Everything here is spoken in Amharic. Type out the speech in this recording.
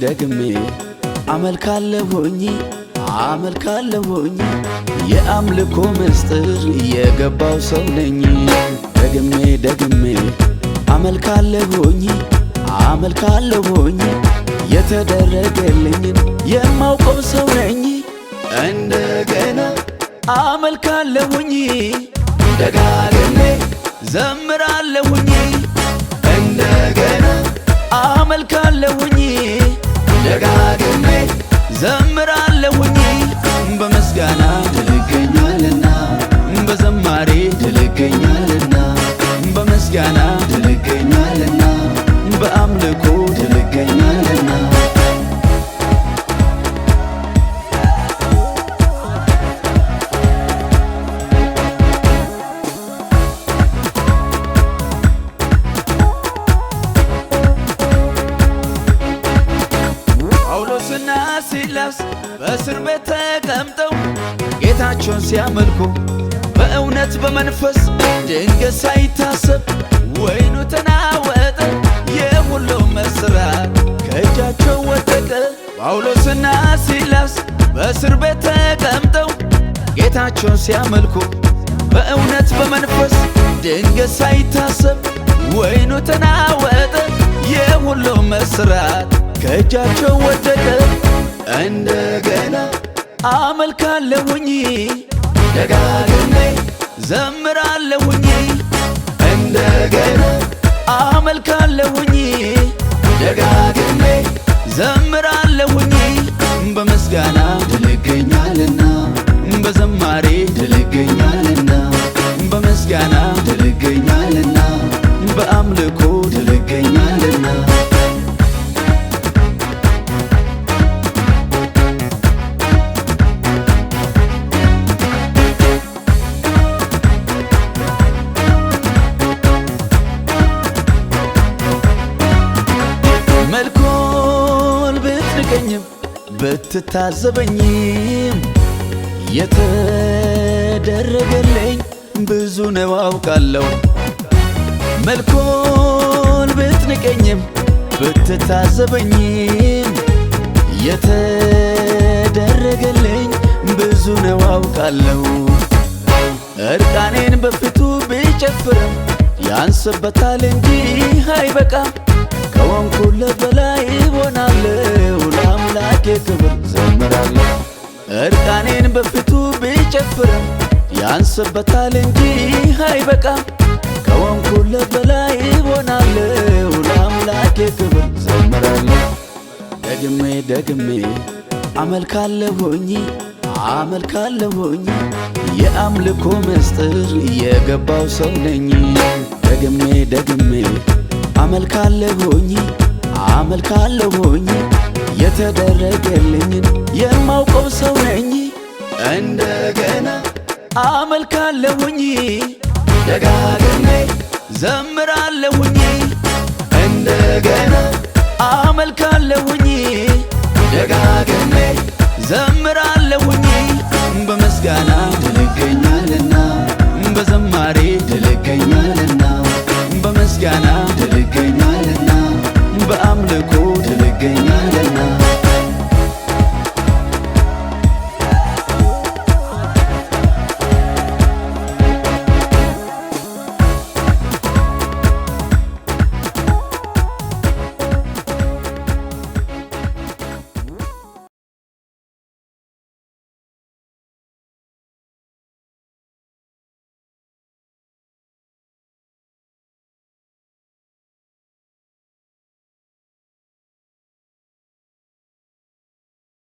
ደግሜ አመልካለሁኝ የአምልኮ ምስጢር የገባው ሰው ነኝ። ደግሜ አመልካለሁኝ የተደረገልኝን የማውቀው ሰው ነኝ። እንደገና አመልካለሁኝ ደጋግሜ ዘምራለሁኝ። እንደገና አመልካለሁኝ ደጋግሜ ዘምራለሁኝ። በምስጋና ድል ይገኛልና በዘማሬ ድል ይገኛልና በምስጋና ድል ይገኛልና በአምልኮ ድል ይገኛልና ጳውሎስና ሲላስ በእስር ቤት ተቀምጠው ጌታቸውን ሲያመልኩ በእውነት በመንፈስ ድንገት ሳይታሰብ ወይኑ ተናወጠ፣ የሁሉም እስራት ከእጃቸው ወደቀ። ጳውሎስና ሲላስ በእስር ቤት ተቀምጠው ጌታቸውን ሲያመልኩ በእውነት በመንፈስ ድንገት ሳይታሰብ ወይኑ ተናወጠ፣ የሁሉም እስራት ከእጃቸው ወደቀ። እንደገና አመልካለሁኝ ደጋግሜ ዘምራለሁኝ። እንደገና አመልካለሁኝ ደጋግሜ ዘምራለሁኝ። በምስጋና ድል ይገኛልና በዘማሬ ድል ይገኛልና በምስጋና ድል ይገኛልና በአምልኮ ድል ይገኛልና መልኩን ብትንቀኝም ብትታዘበኝም የተደረገልኝ ብዙ ነው አውቃለሁ። መልኩን ብትንቀኝም ብትታዘበኝም የተደረገልኝ ብዙ ነው አውቃለሁ። እርቃኔን በፊቱ ብጨፍርም ያንስበታል እንጂ አይበቃም። ከወንኩለት በላይ እሆናለሁ፣ ለአምላኬ ክብር ዘምራለሁ። እርቃኔን በፊቱ ብጨፍርም ያንስበታል እንጂ አይበቃም። ከወንኩለት በላይ እሆናለሁ፣ ለአምላኬ ክብር ዘምራለሁ። ደግሜ አመልካለሁኝ የአምልኮ ምስጢር የገባው ሰው ነኝ። ደግሜ አመልካለሁኝ የተደረገልኝን የማውቀው ሰው ነኝ። እንደገና አመልካለሁኝ ደጋግሜ ዘምራለሁኝ። እንደገና አመልካለሁኝ ደጋግሜ ዘምራለሁኝ። በምስጋና